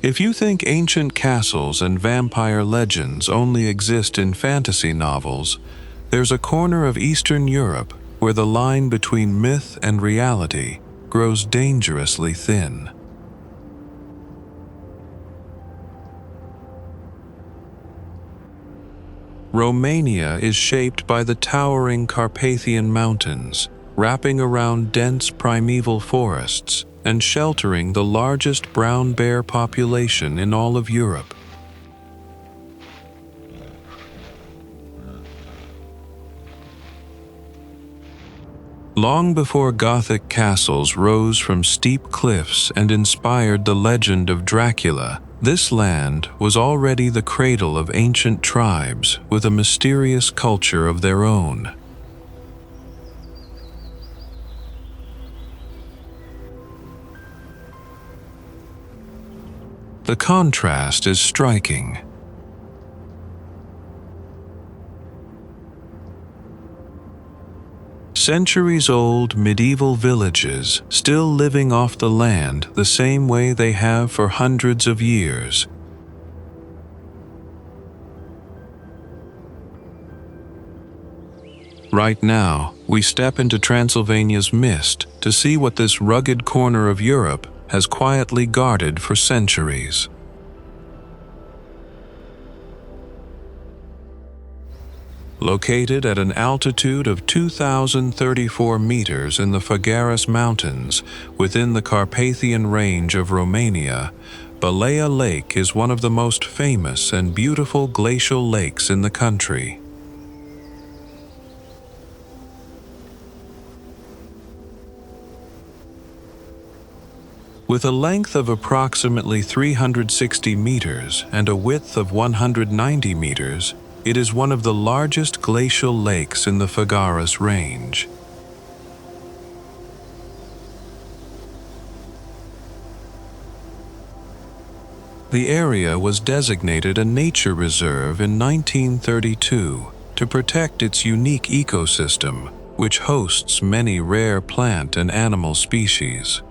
If you think ancient castles and vampire legends only exist in fantasy novels, there's a corner of Eastern Europe where the line between myth and reality grows dangerously thin. Romania is shaped by the towering Carpathian Mountains, wrapping around dense primeval forests and sheltering the largest brown bear population in all of Europe. Long before Gothic castles rose from steep cliffs and inspired the legend of Dracula, this land was already the cradle of ancient tribes with a mysterious culture of their own. The contrast is striking. Centuries-old medieval villages still living off the land the same way they have for hundreds of years. Right now, we step into Transylvania's mist to see what this rugged corner of Europe has quietly guarded for centuries. Located at an altitude of 2,034 meters in the Fagaras Mountains within the Carpathian range of Romania, Balea Lake is one of the most famous and beautiful glacial lakes in the country. With a length of approximately 360 meters and a width of 190 meters, it is one of the largest glacial lakes in the Fagaras Range. The area was designated a nature reserve in 1932 to protect its unique ecosystem, which hosts many rare plant and animal species.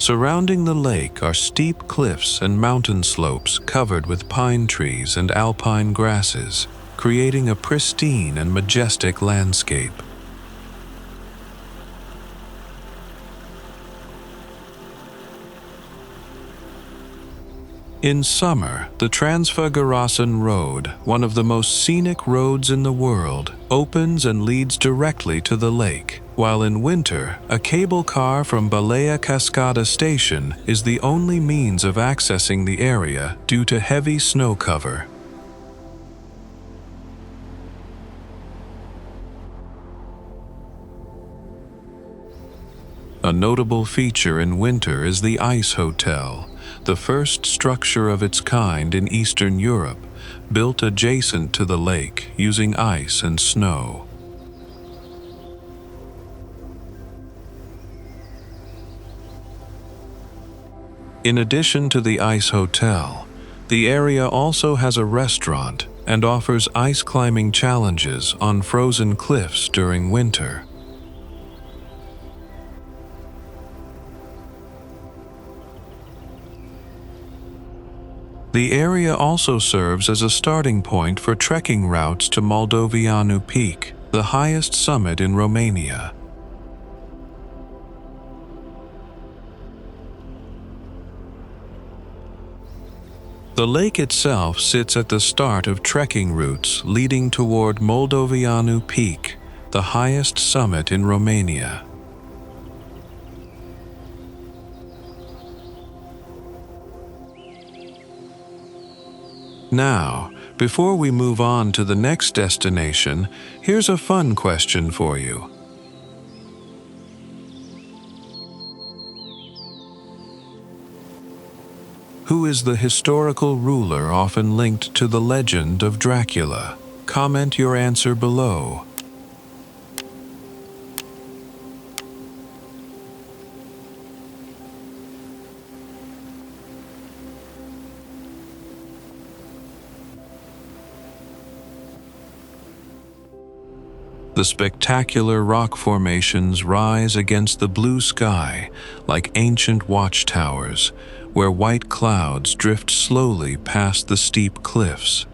Surrounding the lake are steep cliffs and mountain slopes covered with pine trees and alpine grasses, creating a pristine and majestic landscape. In summer, the Transfagarasan Road, one of the most scenic roads in the world, opens and leads directly to the lake, while in winter, a cable car from Balea Cascada Station is the only means of accessing the area due to heavy snow cover. A notable feature in winter is the Ice Hotel, the first structure of its kind in Eastern Europe, built adjacent to the lake using ice and snow. In addition to the Ice Hotel, the area also has a restaurant and offers ice climbing challenges on frozen cliffs during winter. The area also serves as a starting point for trekking routes to Moldoveanu Peak, the highest summit in Romania. The lake itself sits at the start of trekking routes leading toward Moldoveanu Peak, the highest summit in Romania. Now, before we move on to the next destination, here's a fun question for you. Who is the historical ruler often linked to the legend of Dracula? Comment your answer below. The spectacular rock formations rise against the blue sky like ancient watchtowers, where white clouds drift slowly past the steep cliffs.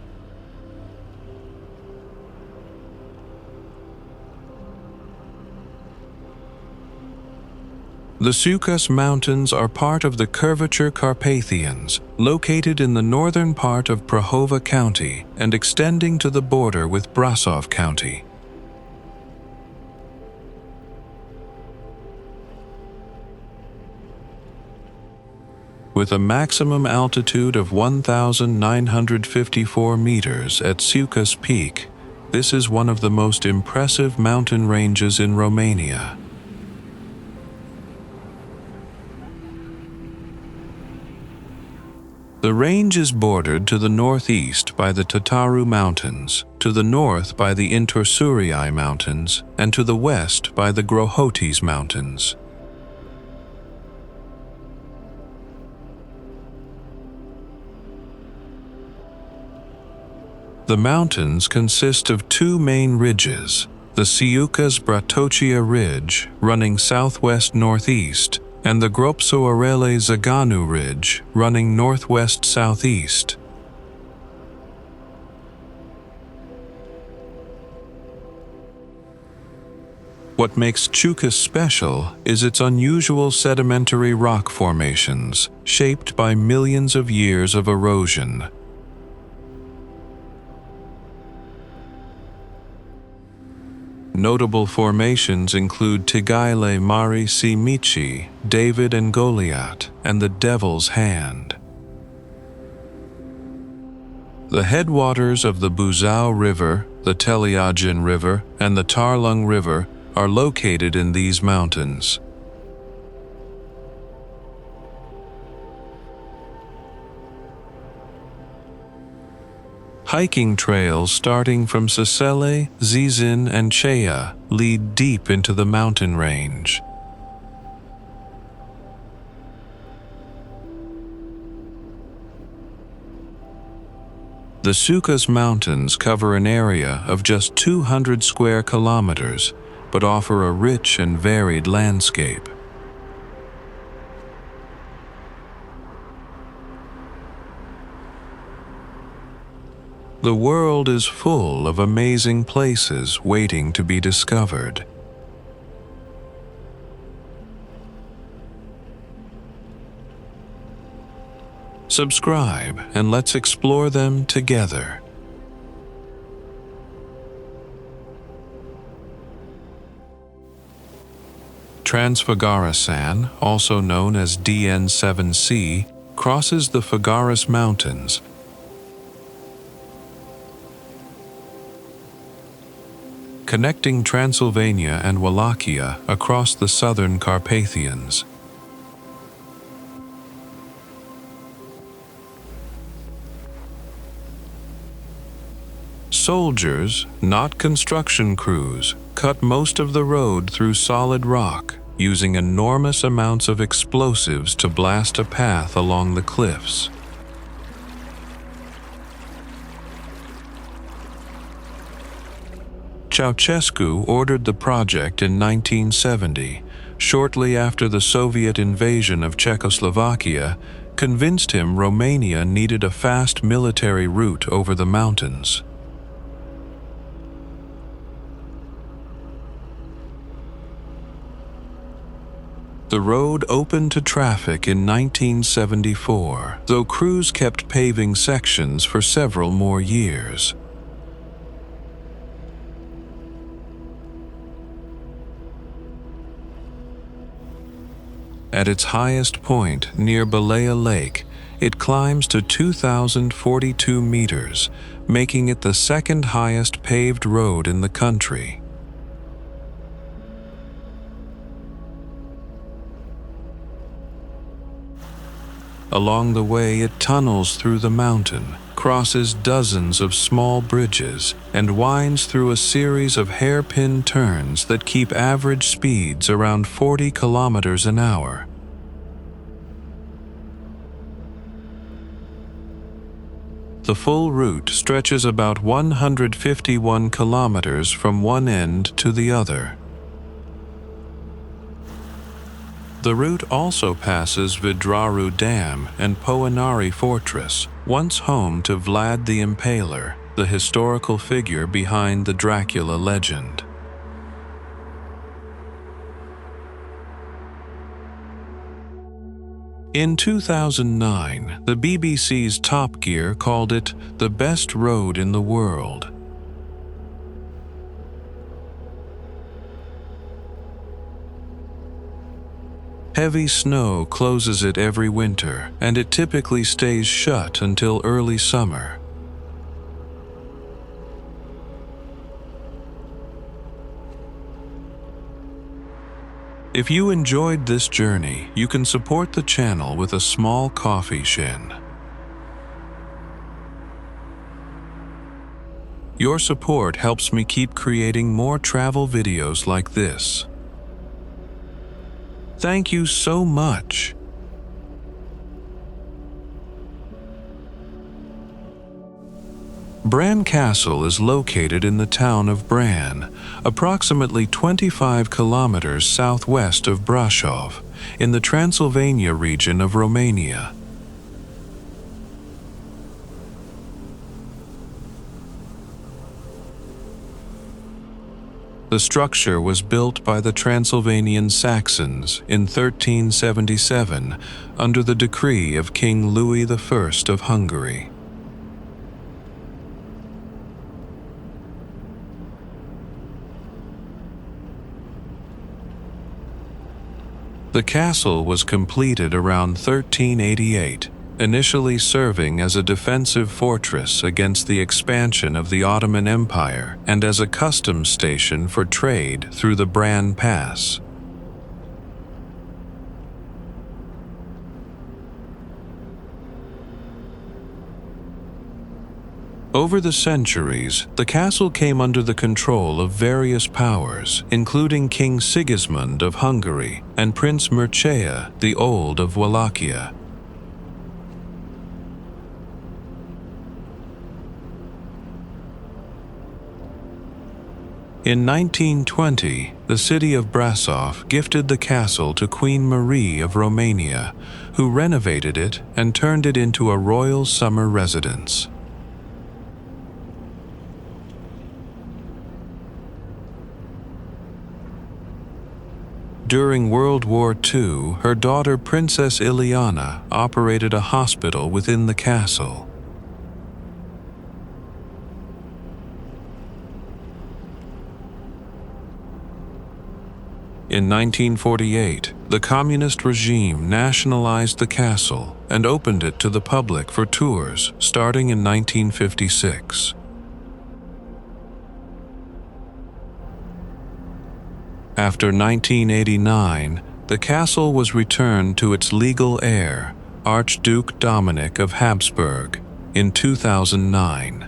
The Ciucas Mountains are part of the curvature Carpathians, located in the northern part of Prahova County and extending to the border with Brasov County. With a maximum altitude of 1,954 meters at Ciucas Peak, this is one of the most impressive mountain ranges in Romania. The range is bordered to the northeast by the Tataru Mountains, to the north by the Intorsurii Mountains, and to the west by the Grohotes Mountains. The mountains consist of two main ridges, the Ciucas Bratocia Ridge, running southwest-northeast, and the Gropsoarele Zaganu Ridge, running northwest-southeast. What makes Ciucas special is its unusual sedimentary rock formations, shaped by millions of years of erosion. Notable formations include Tigaile Mari Simici, David and Goliath, and the Devil's Hand. The headwaters of the Buzău River, the Teliagen River, and the Tarlung River are located in these mountains. Hiking trails starting from Săsele, Zizin, and Cheia lead deep into the mountain range. The Ciucas Mountains cover an area of just 200 square kilometers, but offer a rich and varied landscape. The world is full of amazing places waiting to be discovered. Subscribe and let's explore them together. Transfagarasan, also known as DN7C, crosses the Fagaras Mountains, connecting Transylvania and Wallachia across the southern Carpathians. Soldiers, not construction crews, cut most of the road through solid rock, using enormous amounts of explosives to blast a path along the cliffs. Ceausescu ordered the project in 1970, shortly after the Soviet invasion of Czechoslovakia convinced him Romania needed a fast military route over the mountains. The road opened to traffic in 1974, though crews kept paving sections for several more years. At its highest point, near Balea Lake, it climbs to 2,042 meters, making it the second highest paved road in the country. Along the way, it tunnels through the mountain, crosses dozens of small bridges, and winds through a series of hairpin turns that keep average speeds around 40 kilometers an hour. The full route stretches about 151 kilometers from one end to the other. The route also passes Vidraru Dam and Poenari Fortress, once home to Vlad the Impaler, the historical figure behind the Dracula legend. In 2009, the BBC's Top Gear called it the best road in the world. Heavy snow closes it every winter, and it typically stays shut until early summer. If you enjoyed this journey, you can support the channel with a small coffee shin. Your support helps me keep creating more travel videos like this. Thank you so much. Bran Castle is located in the town of Bran, approximately 25 kilometers southwest of Brasov, in the Transylvania region of Romania. The structure was built by the Transylvanian Saxons in 1377 under the decree of King Louis I of Hungary. The castle was completed around 1388, initially serving as a defensive fortress against the expansion of the Ottoman Empire and as a customs station for trade through the Bran Pass. Over the centuries, the castle came under the control of various powers, including King Sigismund of Hungary and Prince Mircea the Old of Wallachia. In 1920, the city of Brasov gifted the castle to Queen Marie of Romania, who renovated it and turned it into a royal summer residence. During World War II, her daughter Princess Ileana operated a hospital within the castle. In 1948, the communist regime nationalized the castle and opened it to the public for tours starting in 1956. After 1989, the castle was returned to its legal heir, Archduke Dominic of Habsburg, in 2009.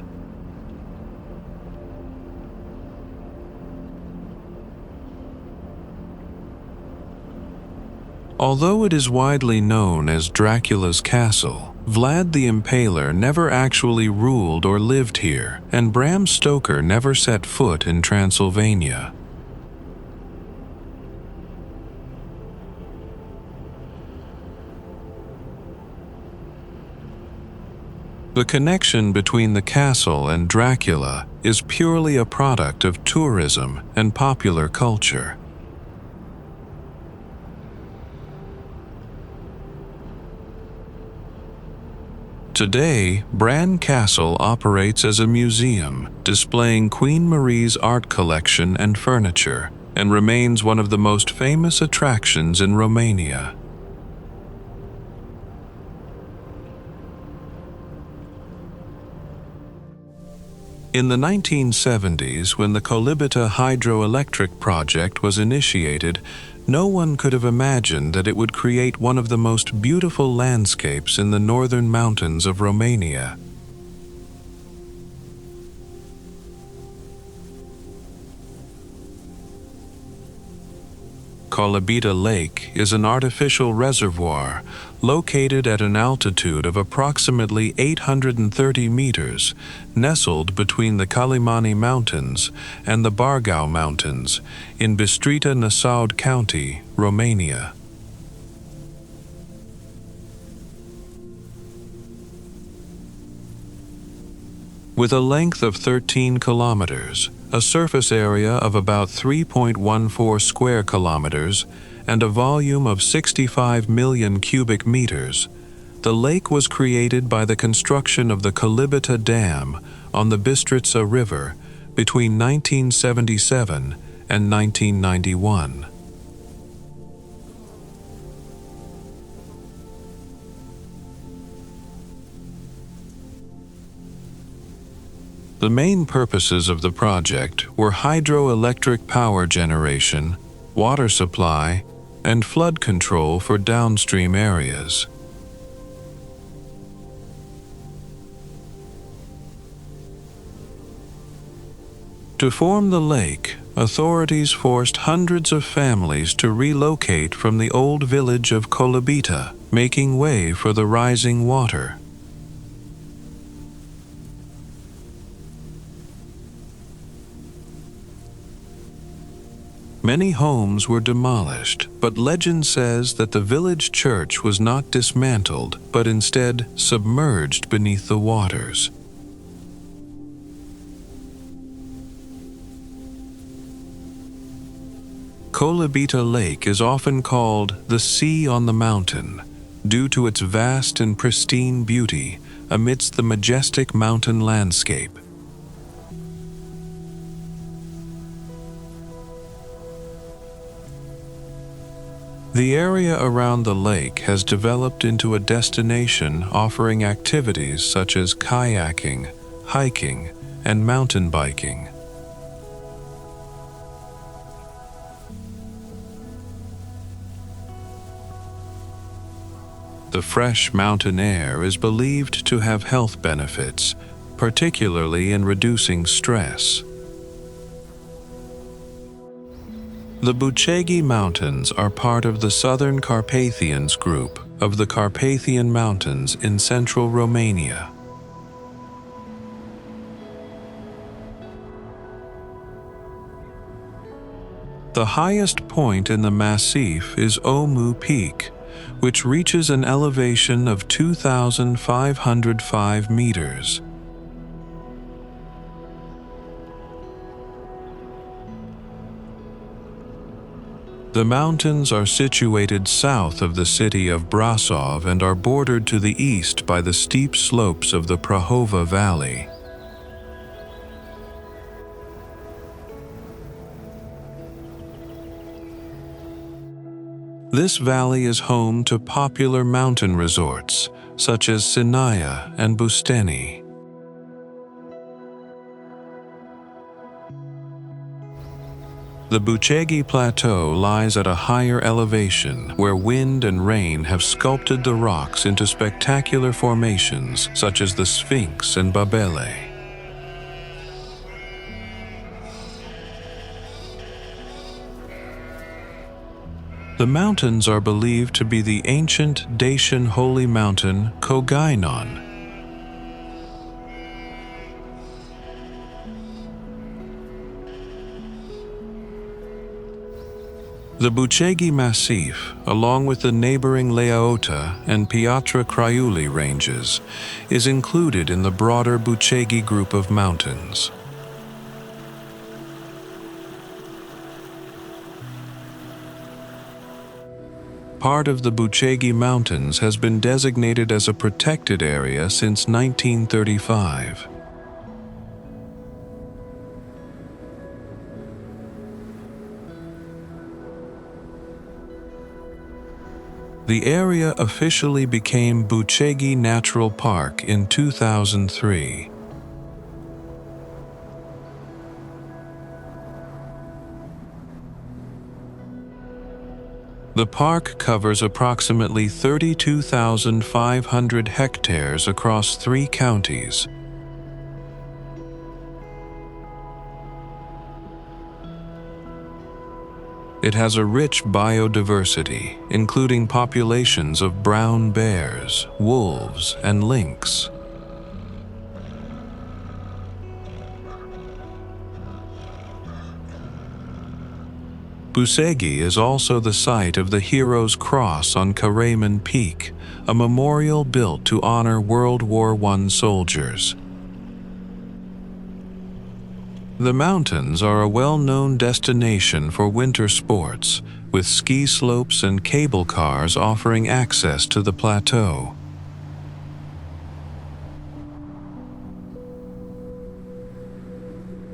Although it is widely known as Dracula's Castle, Vlad the Impaler never actually ruled or lived here, and Bram Stoker never set foot in Transylvania. The connection between the castle and Dracula is purely a product of tourism and popular culture. Today, Bran Castle operates as a museum, displaying Queen Marie's art collection and furniture, and remains one of the most famous attractions in Romania. In the 1970s, when the Colibita hydroelectric project was initiated, no one could have imagined that it would create one of the most beautiful landscapes in the northern mountains of Romania. Colibita Lake is an artificial reservoir located at an altitude of approximately 830 meters, nestled between the Kalimani Mountains and the Bargau Mountains in Bistrița Năsud County, Romania. With a length of 13 kilometers, a surface area of about 3.14 square kilometers, and a volume of 65 million cubic meters, the lake was created by the construction of the Colibita Dam on the Bistrița River between 1977 and 1991. The main purposes of the project were hydroelectric power generation, water supply, and flood control for downstream areas. To form the lake, authorities forced hundreds of families to relocate from the old village of Colibita, making way for the rising water. Many homes were demolished, but legend says that the village church was not dismantled, but instead submerged beneath the waters. Colibita Lake is often called the Sea on the Mountain, due to its vast and pristine beauty amidst the majestic mountain landscape. The area around the lake has developed into a destination offering activities such as kayaking, hiking, and mountain biking. The fresh mountain air is believed to have health benefits, particularly in reducing stress. The Bucegi Mountains are part of the Southern Carpathians group of the Carpathian Mountains in central Romania. The highest point in the massif is Omu Peak, which reaches an elevation of 2,505 meters. The mountains are situated south of the city of Brasov and are bordered to the east by the steep slopes of the Prahova Valley. This valley is home to popular mountain resorts such as Sinaia and Busteni. The Bucegi Plateau lies at a higher elevation where wind and rain have sculpted the rocks into spectacular formations such as the Sphinx and Balea. The mountains are believed to be the ancient Dacian holy mountain Kogainon. The Bucegi Massif, along with the neighboring Leaota and Piatra Craiului ranges, is included in the broader Bucegi group of mountains. Part of the Bucegi Mountains has been designated as a protected area since 1935. The area officially became Bucegi Natural Park in 2003. The park covers approximately 32,500 hectares across 3 counties. It has a rich biodiversity, including populations of brown bears, wolves, and lynx. Bucegi is also the site of the Hero's Cross on Karaman Peak, a memorial built to honor World War I soldiers. The mountains are a well-known destination for winter sports, with ski slopes and cable cars offering access to the plateau.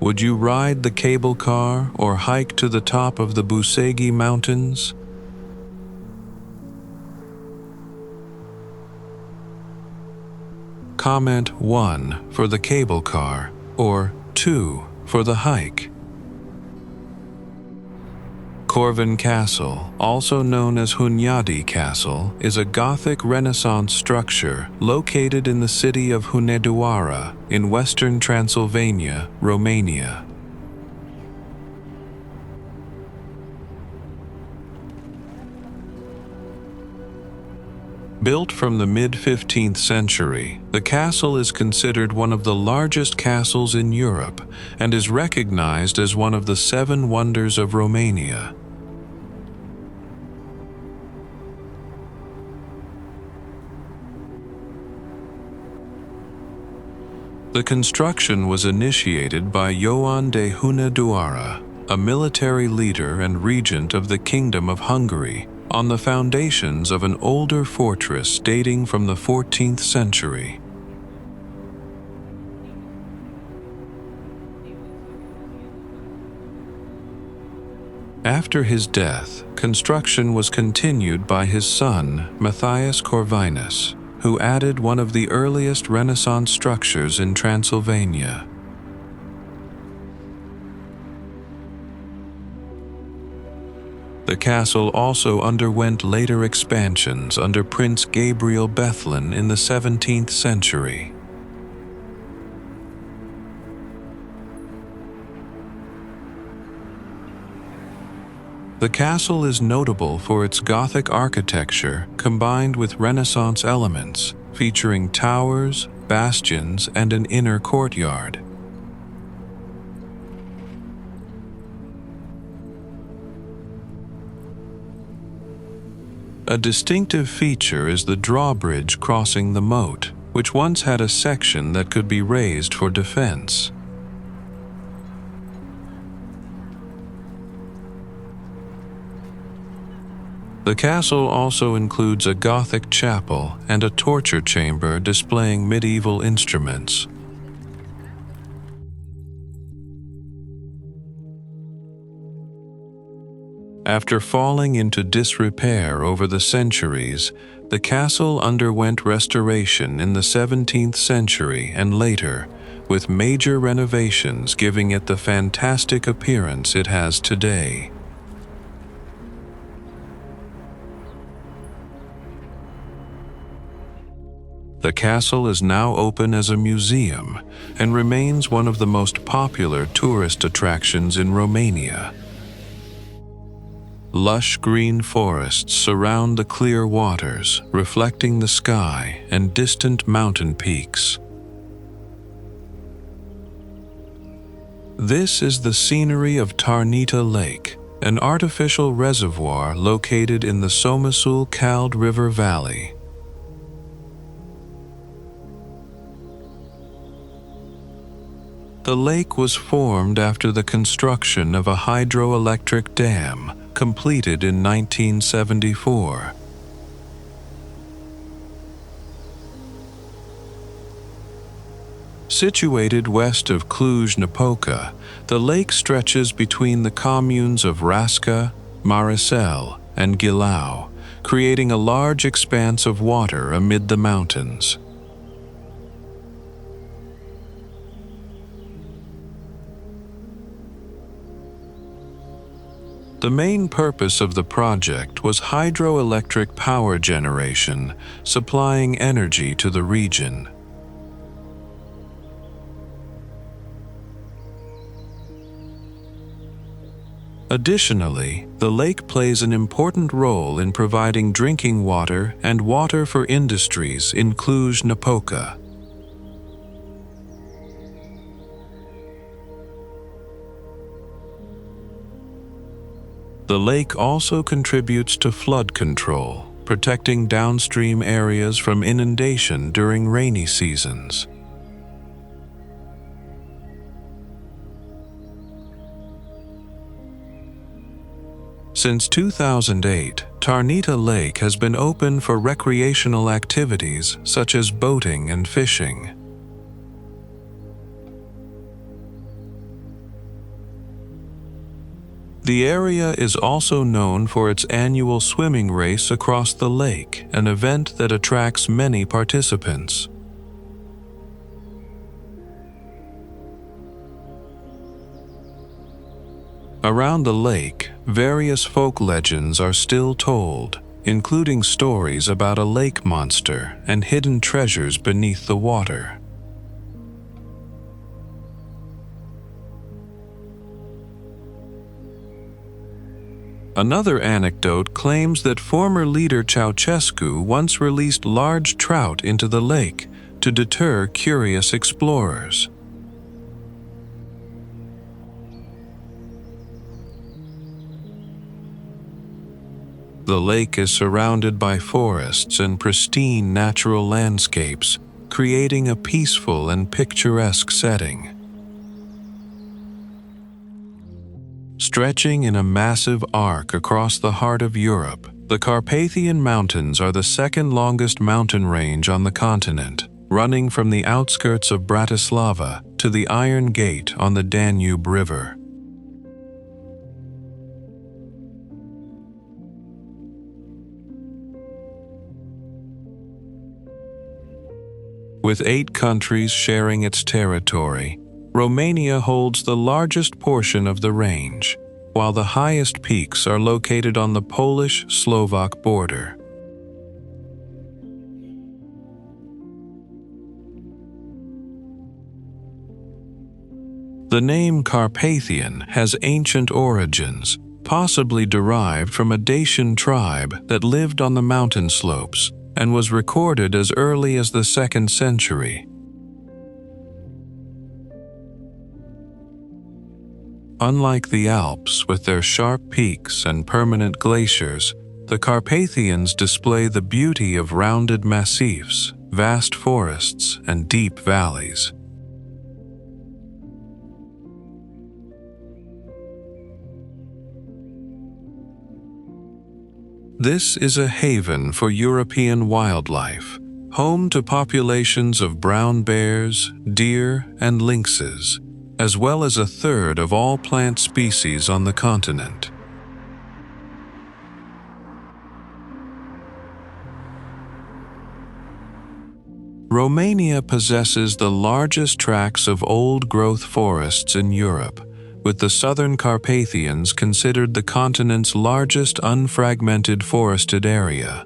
Would you ride the cable car or hike to the top of the Bucegi Mountains? Comment 1 for the cable car or 2 for the hike. Corvin Castle, also known as Hunyadi Castle, is a Gothic Renaissance structure located in the city of Hunedoara in western Transylvania, Romania. Built from the mid-15th century, the castle is considered one of the largest castles in Europe and is recognized as one of the 7 wonders of Romania. The construction was initiated by Ioan de Hunedoara, a military leader and regent of the Kingdom of Hungary, on the foundations of an older fortress dating from the 14th century. After his death, construction was continued by his son, Matthias Corvinus, who added one of the earliest Renaissance structures in Transylvania. The castle also underwent later expansions under Prince Gabriel Bethlen in the 17th century. The castle is notable for its Gothic architecture combined with Renaissance elements, featuring towers, bastions, and an inner courtyard. A distinctive feature is the drawbridge crossing the moat, which once had a section that could be raised for defense. The castle also includes a Gothic chapel and a torture chamber displaying medieval instruments. After falling into disrepair over the centuries, the castle underwent restoration in the 17th century and later, with major renovations giving it the fantastic appearance it has today. The castle is now open as a museum and remains one of the most popular tourist attractions in Romania. Lush green forests surround the clear waters, reflecting the sky and distant mountain peaks. This is the scenery of Tarnita Lake, an artificial reservoir located in the Somesul-Cald River Valley. The lake was formed after the construction of a hydroelectric dam completed in 1974. Situated west of Cluj-Napoca, the lake stretches between the communes of Rasca, Maricel, and Ghilau, creating a large expanse of water amid the mountains. The main purpose of the project was hydroelectric power generation, supplying energy to the region. Additionally, the lake plays an important role in providing drinking water and water for industries in Cluj-Napoca. The lake also contributes to flood control, protecting downstream areas from inundation during rainy seasons. Since 2008, Tarnita Lake has been open for recreational activities such as boating and fishing. The area is also known for its annual swimming race across the lake, an event that attracts many participants. Around the lake, various folk legends are still told, including stories about a lake monster and hidden treasures beneath the water. Another anecdote claims that former leader Ceausescu once released large trout into the lake to deter curious explorers. The lake is surrounded by forests and pristine natural landscapes, creating a peaceful and picturesque setting. Stretching in a massive arc across the heart of Europe, the Carpathian Mountains are the second longest mountain range on the continent, running from the outskirts of Bratislava to the Iron Gate on the Danube River. With 8 countries sharing its territory, Romania holds the largest portion of the range, while the highest peaks are located on the Polish-Slovak border. The name Carpathian has ancient origins, possibly derived from a Dacian tribe that lived on the mountain slopes and was recorded as early as the 2nd century. Unlike the Alps with their sharp peaks and permanent glaciers, the Carpathians display the beauty of rounded massifs, vast forests, and deep valleys. This is a haven for European wildlife, home to populations of brown bears, deer, and lynxes, as well as a third of all plant species on the continent. Romania possesses the largest tracts of old-growth forests in Europe, with the southern Carpathians considered the continent's largest unfragmented forested area.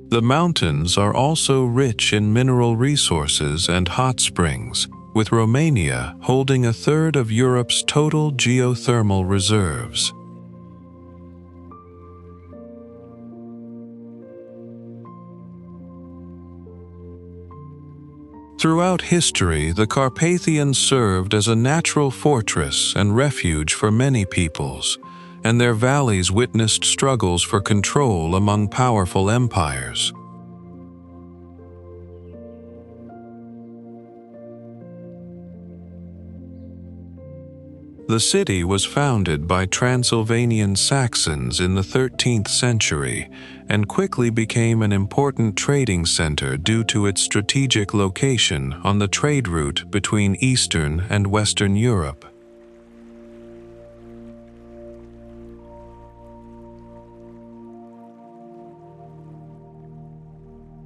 The mountains are also rich in mineral resources and hot springs, with Romania holding a third of Europe's total geothermal reserves. Throughout history, the Carpathians served as a natural fortress and refuge for many peoples, and their valleys witnessed struggles for control among powerful empires. The city was founded by Transylvanian Saxons in the 13th century and quickly became an important trading center due to its strategic location on the trade route between Eastern and Western Europe.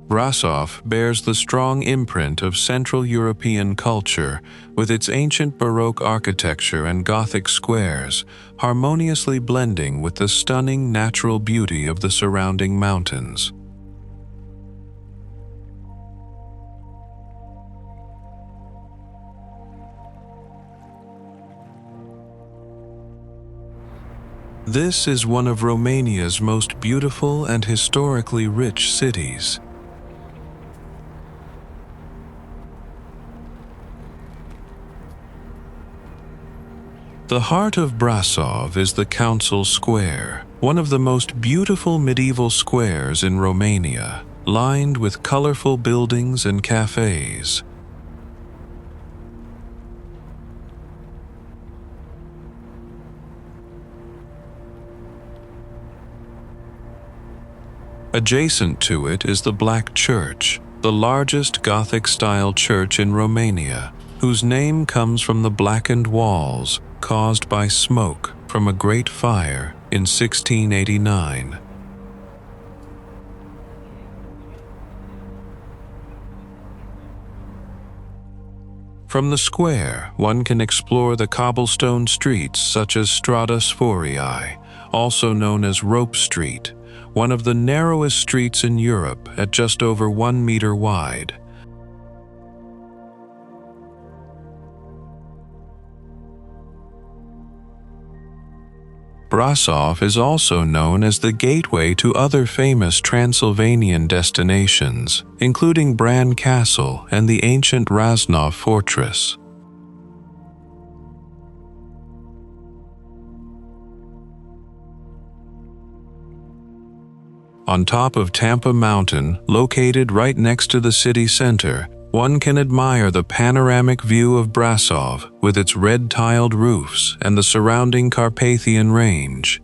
Brasov bears the strong imprint of Central European culture, with its ancient Baroque architecture and Gothic squares, harmoniously blending with the stunning natural beauty of the surrounding mountains. This is one of Romania's most beautiful and historically rich cities. The heart of Brasov is the Council Square, one of the most beautiful medieval squares in Romania, lined with colorful buildings and cafes. Adjacent to it is the Black Church, the largest Gothic-style church in Romania, whose name comes from the blackened walls caused by smoke from a great fire in 1689. From the square, one can explore the cobblestone streets such as Strada Sforii, also known as Rope Street, one of the narrowest streets in Europe at just over 1 meter wide. Brasov is also known as the gateway to other famous Transylvanian destinations, including Bran Castle and the ancient Rasnov Fortress. On top of Tampa Mountain, located right next to the city center, one can admire the panoramic view of Brasov with its red-tiled roofs and the surrounding Carpathian range.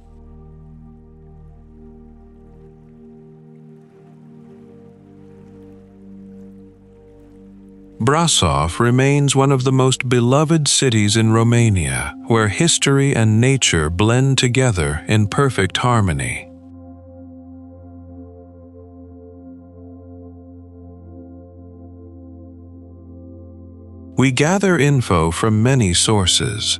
Brasov remains one of the most beloved cities in Romania, where history and nature blend together in perfect harmony. We gather info from many sources.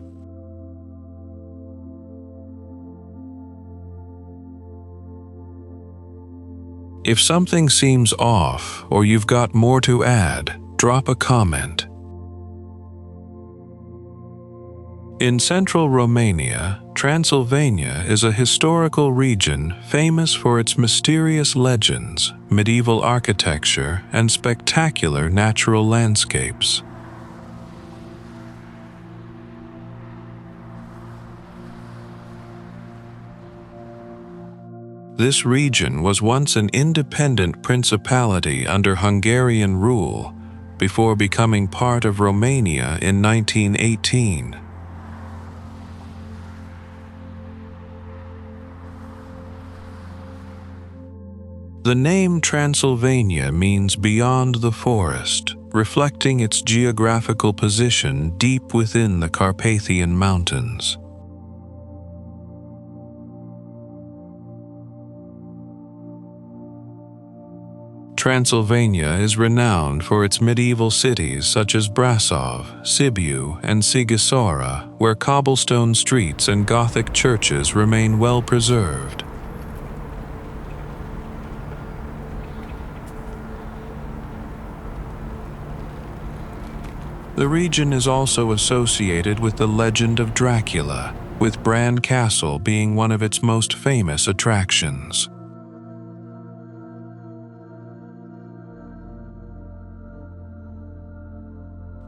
If something seems off or you've got more to add, drop a comment. In central Romania, Transylvania is a historical region famous for its mysterious legends, medieval architecture, and spectacular natural landscapes. This region was once an independent principality under Hungarian rule before becoming part of Romania in 1918. The name Transylvania means beyond the forest, reflecting its geographical position deep within the Carpathian Mountains. Transylvania is renowned for its medieval cities such as Brasov, Sibiu, and Sighisoara, where cobblestone streets and Gothic churches remain well preserved. The region is also associated with the legend of Dracula, with Bran Castle being one of its most famous attractions.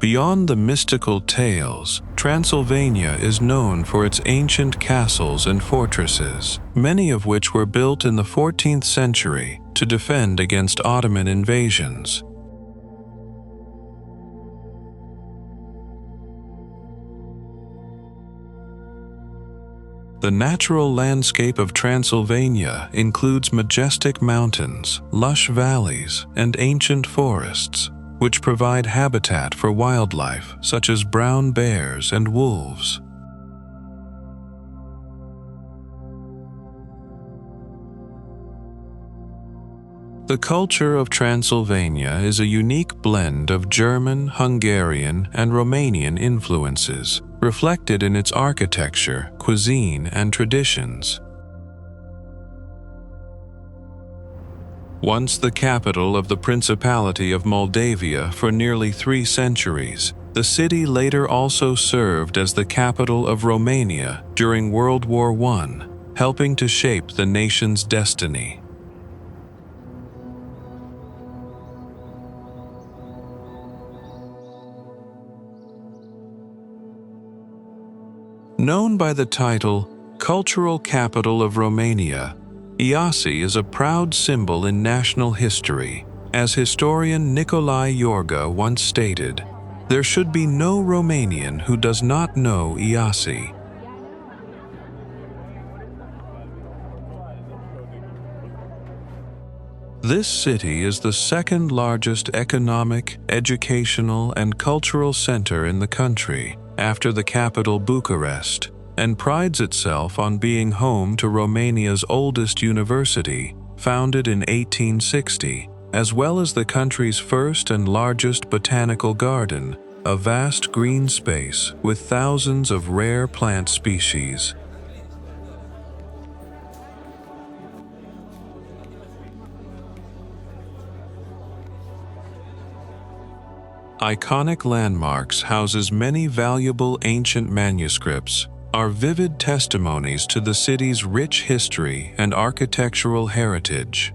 Beyond the mystical tales, Transylvania is known for its ancient castles and fortresses, many of which were built in the 14th century to defend against Ottoman invasions. The natural landscape of Transylvania includes majestic mountains, lush valleys, and ancient forests, which provide habitat for wildlife such as brown bears and wolves. The culture of Transylvania is a unique blend of German, Hungarian, and Romanian influences, reflected in its architecture, cuisine, and traditions. Once the capital of the Principality of Moldavia for nearly 3 centuries, the city later also served as the capital of Romania during World War I, helping to shape the nation's destiny. Known by the title Cultural Capital of Romania, Iasi is a proud symbol in national history. As historian Nicolae Iorga once stated, "There should be no Romanian who does not know Iasi." This city is the second largest economic, educational, and cultural center in the country, after the capital Bucharest, and prides itself on being home to Romania's oldest university, founded in 1860, as well as the country's first and largest botanical garden, a vast green space with thousands of rare plant species. Iconic landmarks houses many valuable ancient manuscripts, are vivid testimonies to the city's rich history and architectural heritage.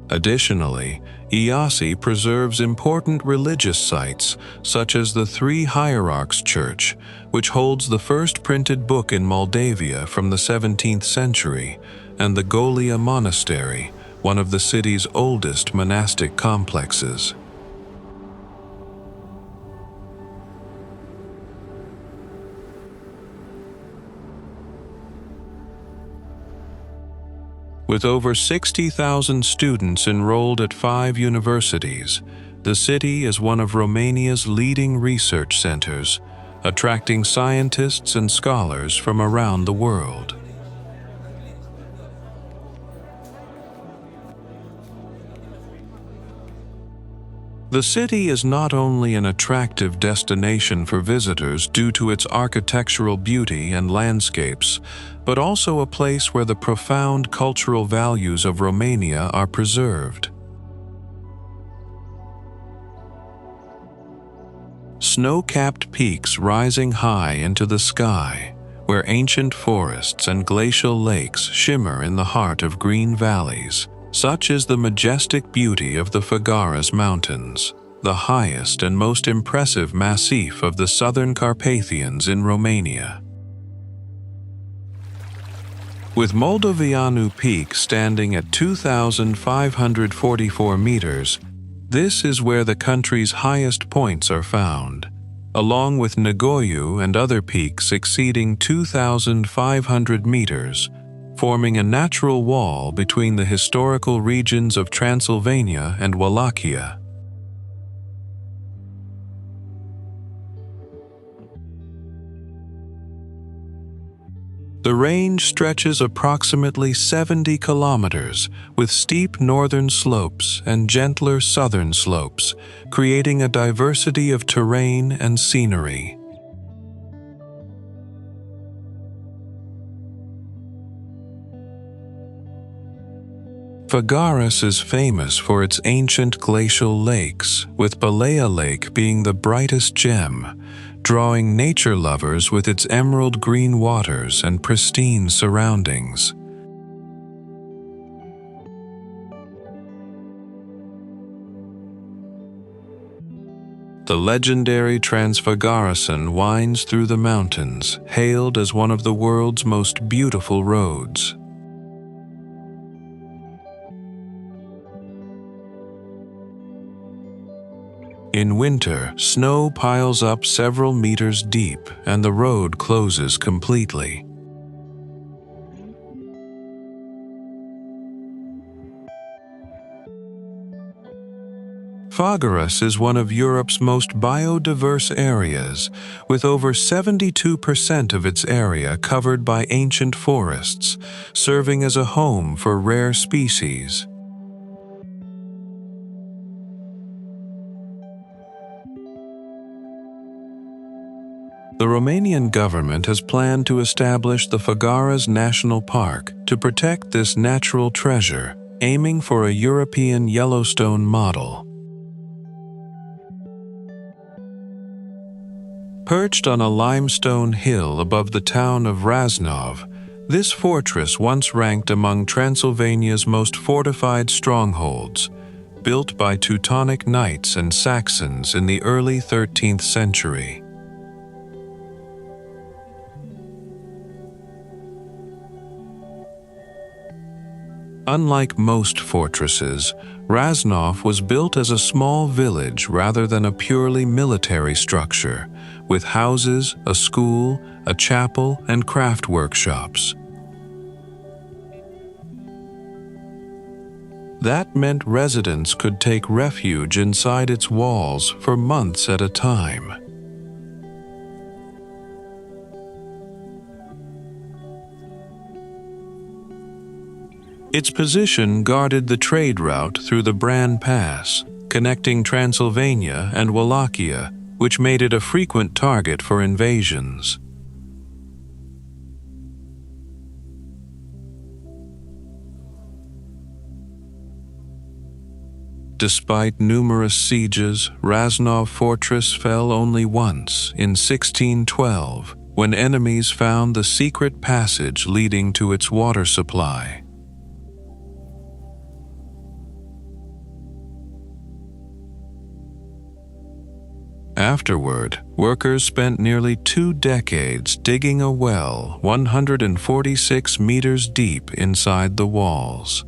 Additionally, Iasi preserves important religious sites, such as the Three Hierarchs Church, which holds the first printed book in Moldavia from the 17th century, and the Balea Monastery, one of the city's oldest monastic complexes. With over 60,000 students enrolled at 5 universities, the city is one of Romania's leading research centers, attracting scientists and scholars from around the world. The city is not only an attractive destination for visitors due to its architectural beauty and landscapes, but also a place where the profound cultural values of Romania are preserved. Snow-capped peaks rising high into the sky, where ancient forests and glacial lakes shimmer in the heart of green valleys. Such is the majestic beauty of the Fagaras Mountains, the highest and most impressive massif of the southern Carpathians in Romania. With Moldoveanu Peak standing at 2,544 meters, this is where the country's highest points are found, along with Negoiu and other peaks exceeding 2,500 meters, forming a natural wall between the historical regions of Transylvania and Wallachia. The range stretches approximately 70 kilometers, with steep northern slopes and gentler southern slopes, creating a diversity of terrain and scenery. Fagaras is famous for its ancient glacial lakes, with Balea Lake being the brightest gem, drawing nature lovers with its emerald green waters and pristine surroundings. The legendary Transfagarasan winds through the mountains, hailed as one of the world's most beautiful roads. In winter, snow piles up several meters deep and the road closes completely. Fagaras is one of Europe's most biodiverse areas, with over 72% of its area covered by ancient forests, serving as a home for rare species. The Romanian government has planned to establish the Fagaras National Park to protect this natural treasure, aiming for a European Yellowstone model. Perched on a limestone hill above the town of Rasnov, this fortress once ranked among Transylvania's most fortified strongholds, built by Teutonic knights and Saxons in the early 13th century. Unlike most fortresses, Rasnov was built as a small village rather than a purely military structure, with houses, a school, a chapel, and craft workshops. That meant residents could take refuge inside its walls for months at a time. Its position guarded the trade route through the Bran Pass, connecting Transylvania and Wallachia, which made it a frequent target for invasions. Despite numerous sieges, Rasnov Fortress fell only once, in 1612, when enemies found the secret passage leading to its water supply. Afterward, workers spent nearly 2 decades digging a well 146 meters deep inside the walls.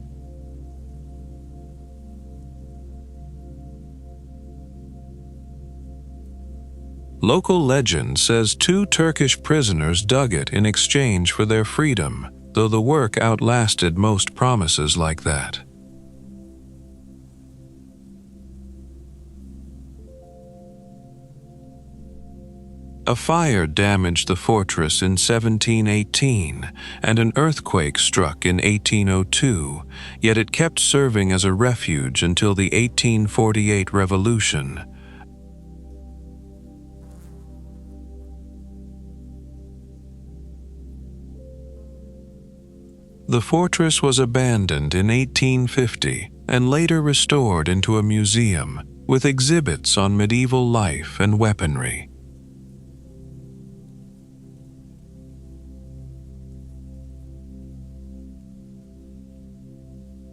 Local legend says 2 Turkish prisoners dug it in exchange for their freedom, though the work outlasted most promises like that. A fire damaged the fortress in 1718, and an earthquake struck in 1802, yet it kept serving as a refuge until the 1848 revolution. The fortress was abandoned in 1850 and later restored into a museum with exhibits on medieval life and weaponry.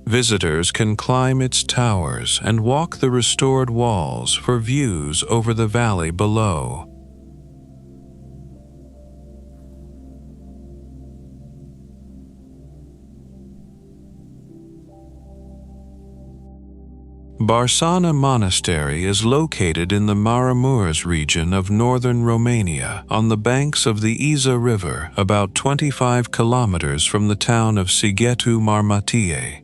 Visitors can climb its towers and walk the restored walls for views over the valley below. Barsana Monastery is located in the Maramureș region of northern Romania, on the banks of the Iza River, about 25 kilometers from the town of Sighetu Marmației.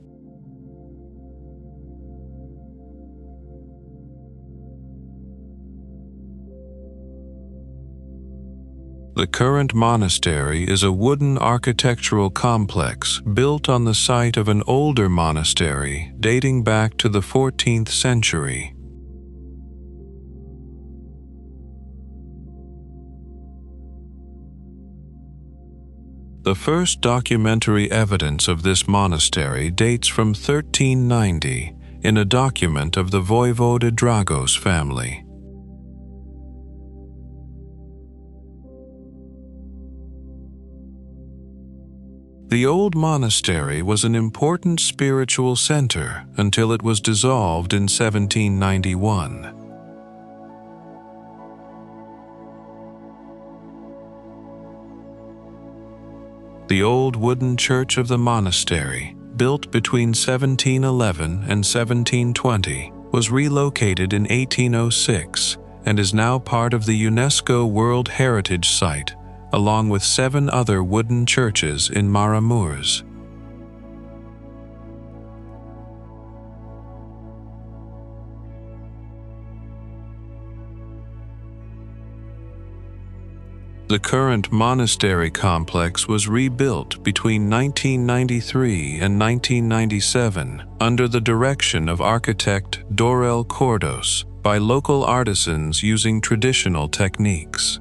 The current monastery is a wooden architectural complex built on the site of an older monastery dating back to the 14th century. The first documentary evidence of this monastery dates from 1390 in a document of the Voivode Dragos family. The old monastery was an important spiritual center until it was dissolved in 1791. The old wooden church of the monastery, built between 1711 and 1720, was relocated in 1806 and is now part of the UNESCO World Heritage Site, along with 7 other wooden churches in Maramureș. The current monastery complex was rebuilt between 1993 and 1997 under the direction of architect Dorel Cordos by local artisans using traditional techniques.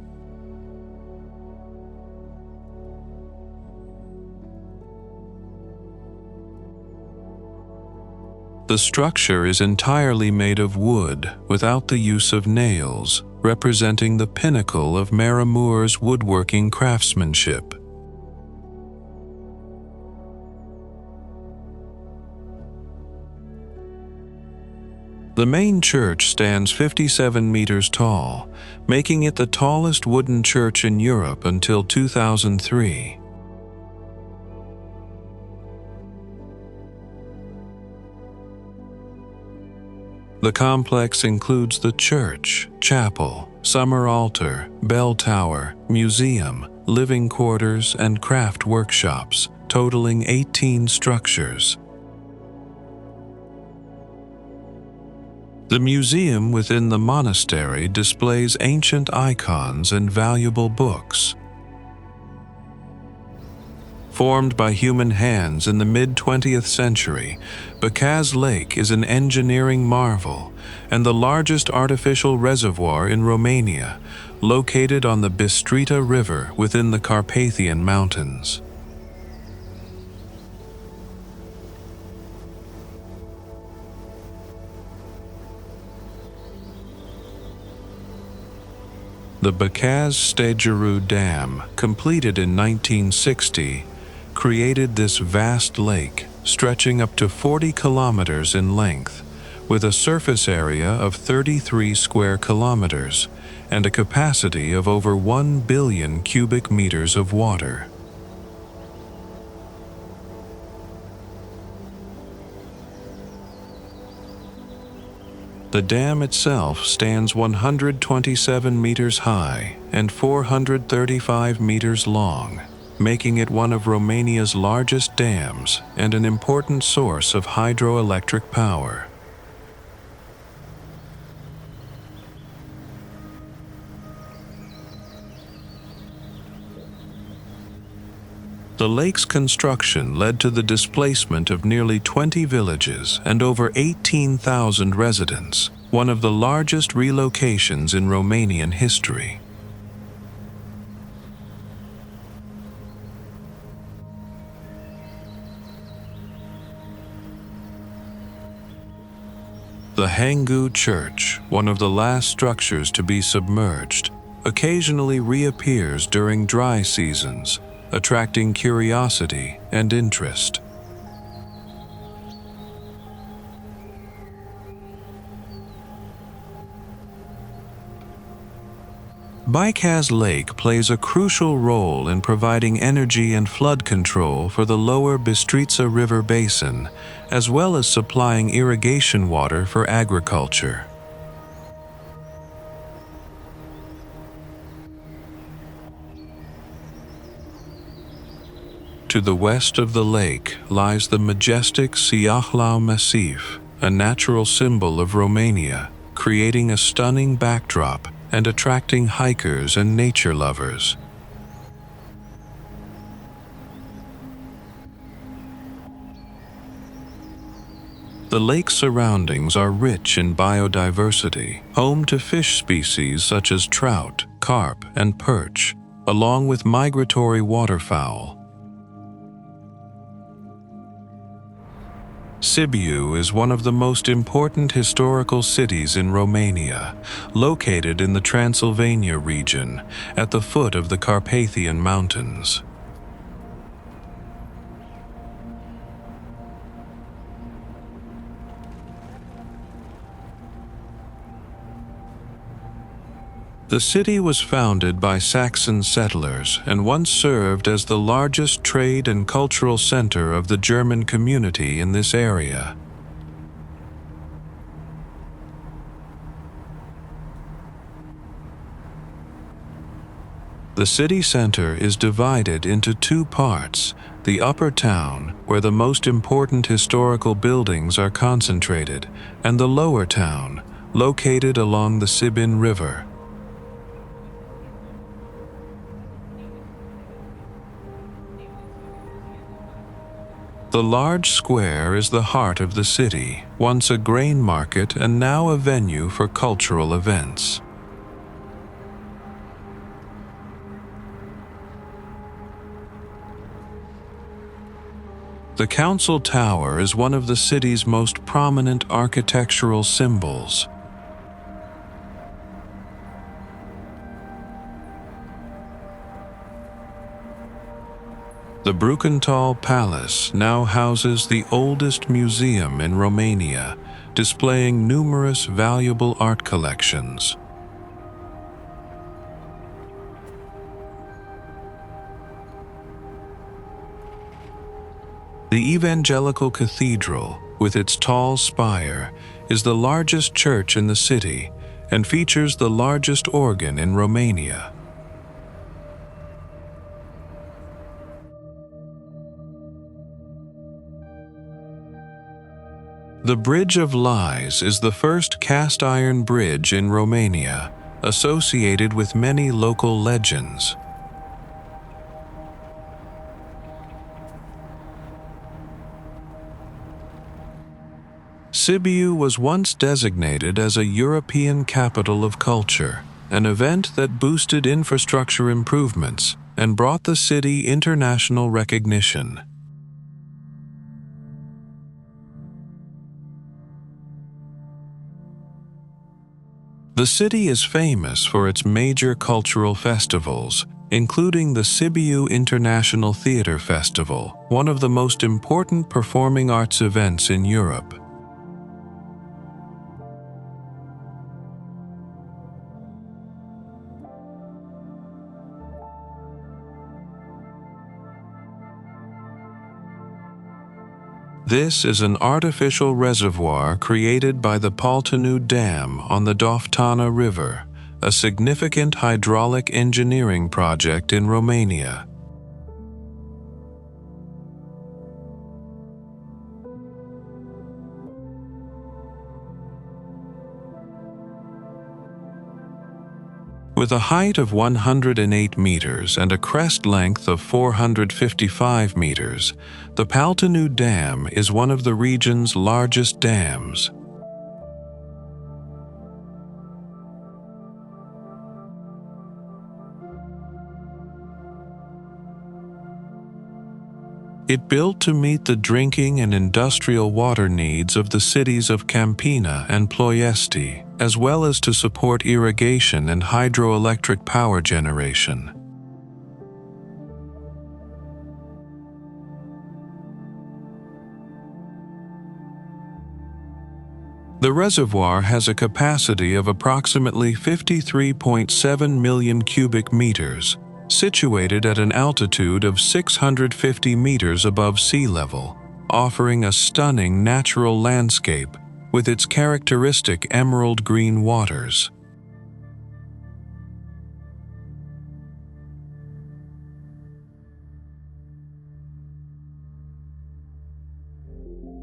The structure is entirely made of wood without the use of nails, representing the pinnacle of Maramure's woodworking craftsmanship. The main church stands 57 meters tall, making it the tallest wooden church in Europe until 2003. The complex includes the church, chapel, summer altar, bell tower, museum, living quarters, and craft workshops, totaling 18 structures. The museum within the monastery displays ancient icons and valuable books. Formed by human hands in the mid-20th century, Bicaz Lake is an engineering marvel and the largest artificial reservoir in Romania, located on the Bistrita River within the Carpathian Mountains. The Bicaz Stegeru Dam, completed in 1960, created this vast lake stretching up to 40 kilometers in length, with a surface area of 33 square kilometers and a capacity of over 1 billion cubic meters of water. The dam itself stands 127 meters high and 435 meters long, making it one of Romania's largest dams and an important source of hydroelectric power. The lake's construction led to the displacement of nearly 20 villages and over 18,000 residents, one of the largest relocations in Romanian history. The Hangu Church, one of the last structures to be submerged, occasionally reappears during dry seasons, attracting curiosity and interest. Bicaz Lake plays a crucial role in providing energy and flood control for the lower Bistrița River basin, as well as supplying irrigation water for agriculture. To the west of the lake lies the majestic Ciucas Massif, a natural symbol of Romania, creating a stunning backdrop and attracting hikers and nature lovers. The lake's surroundings are rich in biodiversity, home to fish species such as trout, carp, and perch, along with migratory waterfowl. Sibiu is one of the most important historical cities in Romania, located in the Transylvania region, at the foot of the Carpathian Mountains. The city was founded by Saxon settlers and once served as the largest trade and cultural center of the German community in this area. The city center is divided into two parts: the upper town, where the most important historical buildings are concentrated, and the lower town, located along the Sibiu River. The large square is the heart of the city, once a grain market and now a venue for cultural events. The Council Tower is one of the city's most prominent architectural symbols. The Brukenthal Palace now houses the oldest museum in Romania, displaying numerous valuable art collections. The Evangelical Cathedral, with its tall spire, is the largest church in the city and features the largest organ in Romania. The Bridge of Lies is the first cast-iron bridge in Romania, associated with many local legends. Sibiu was once designated as a European capital of culture, an event that boosted infrastructure improvements and brought the city international recognition. The city is famous for its major cultural festivals, including the Sibiu International Theatre Festival, one of the most important performing arts events in Europe. This is an artificial reservoir created by the Paltinu Dam on the Doftana River, a significant hydraulic engineering project in Romania. With a height of 108 meters and a crest length of 455 meters, the Paltinu Dam is one of the region's largest dams. It built to meet the drinking and industrial water needs of the cities of Campina and Ploiesti, as well as to support irrigation and hydroelectric power generation. The reservoir has a capacity of approximately 53.7 million cubic meters, situated at an altitude of 650 meters above sea level, offering a stunning natural landscape with its characteristic emerald green waters.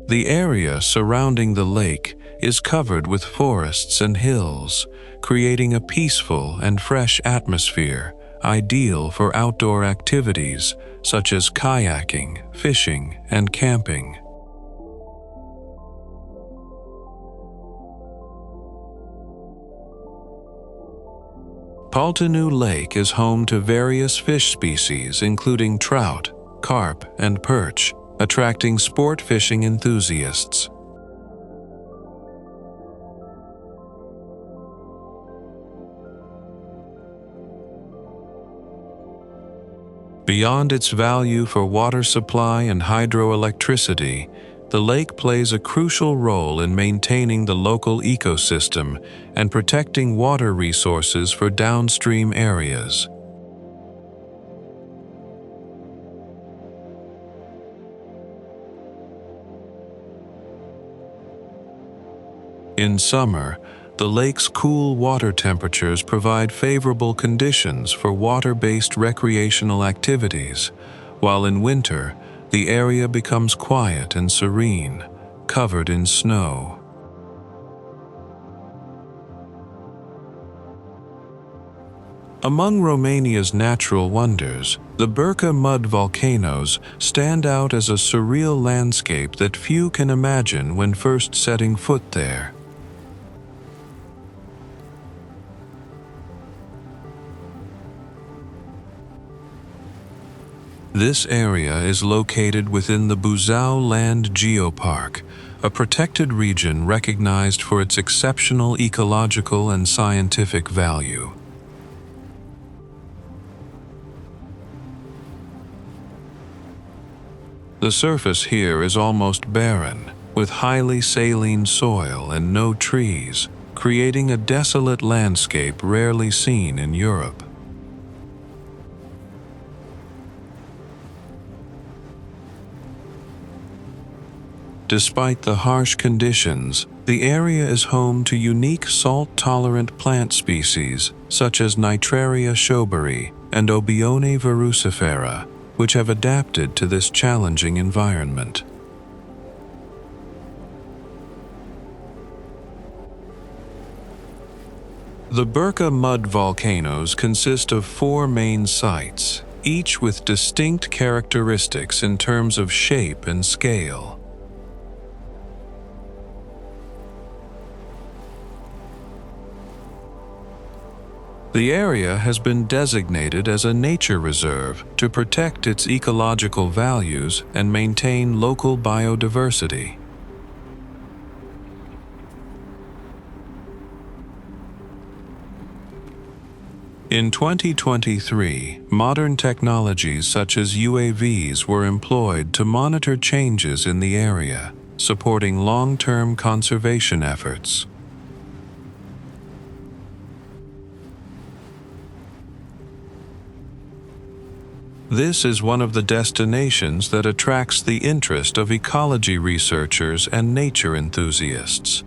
The area surrounding the lake is covered with forests and hills, creating a peaceful and fresh atmosphere, ideal for outdoor activities such as kayaking, fishing, and camping. Paltinu Lake is home to various fish species including trout, carp, and perch, attracting sport fishing enthusiasts. Beyond its value for water supply and hydroelectricity, the lake plays a crucial role in maintaining the local ecosystem and protecting water resources for downstream areas. In summer, the lake's cool water temperatures provide favorable conditions for water-based recreational activities, while in winter, the area becomes quiet and serene, covered in snow. Among Romania's natural wonders, the Berca Mud Volcanoes stand out as a surreal landscape that few can imagine when first setting foot there. This area is located within the Buzău Land Geopark, a protected region recognized for its exceptional ecological and scientific value. The surface here is almost barren, with highly saline soil and no trees, creating a desolate landscape rarely seen in Europe. Despite the harsh conditions, the area is home to unique salt-tolerant plant species such as Nitraria shoberi and Obione verrucifera, which have adapted to this challenging environment. The Berca Mud Volcanoes consist of 4 main sites, each with distinct characteristics in terms of shape and scale. The area has been designated as a nature reserve to protect its ecological values and maintain local biodiversity. In 2023, modern technologies such as UAVs were employed to monitor changes in the area, supporting long-term conservation efforts. This is one of the destinations that attracts the interest of ecology researchers and nature enthusiasts.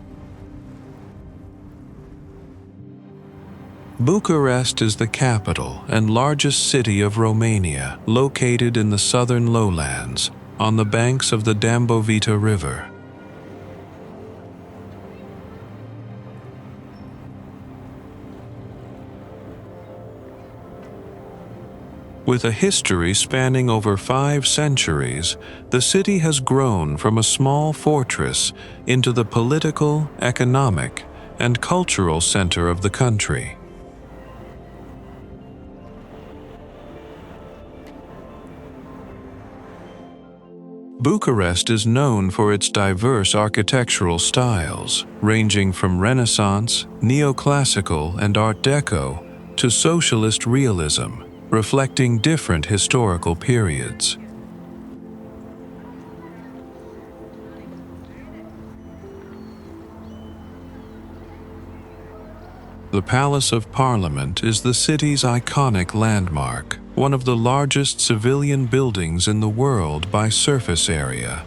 Bucharest is the capital and largest city of Romania, located in the southern lowlands, on the banks of the Dambovita River. With a history spanning over 5 centuries, the city has grown from a small fortress into the political, economic, and cultural center of the country. Bucharest is known for its diverse architectural styles, ranging from Renaissance, neoclassical, and Art Deco to socialist realism, reflecting different historical periods. The Palace of Parliament is the city's iconic landmark, one of the largest civilian buildings in the world by surface area.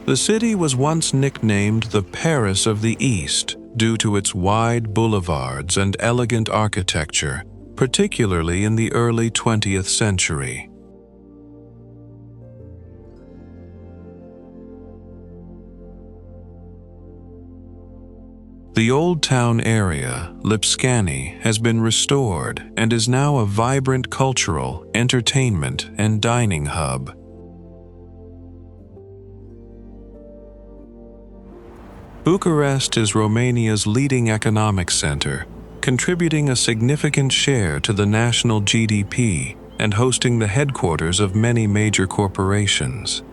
The city was once nicknamed the Paris of the East due to its wide boulevards and elegant architecture, particularly in the early 20th century. The Old Town area, Lipscani, has been restored and is now a vibrant cultural, entertainment, and dining hub. Bucharest is Romania's leading economic center, contributing a significant share to the national GDP and hosting the headquarters of many major corporations.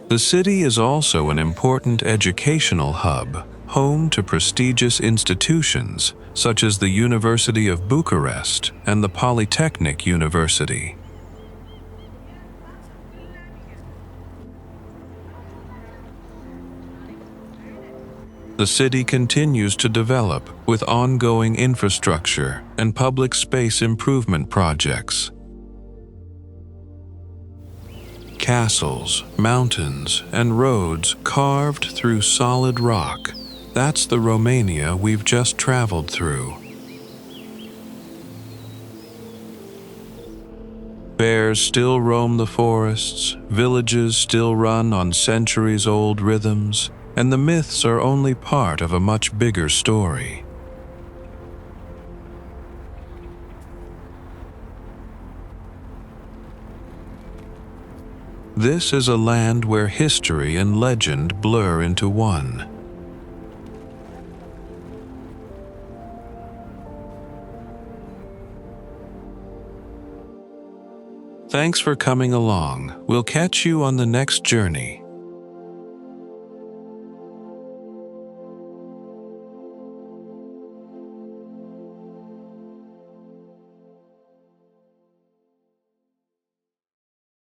The city is also an important educational hub, home to prestigious institutions such as the University of Bucharest and the Polytechnic University. The city continues to develop with ongoing infrastructure and public space improvement projects. Castles, mountains, and roads carved through solid rock. That's the Romania we've just traveled through. Bears still roam the forests, villages still run on centuries-old rhythms, and the myths are only part of a much bigger story. This is a land where history and legend blur into one. Thanks for coming along. We'll catch you on the next journey.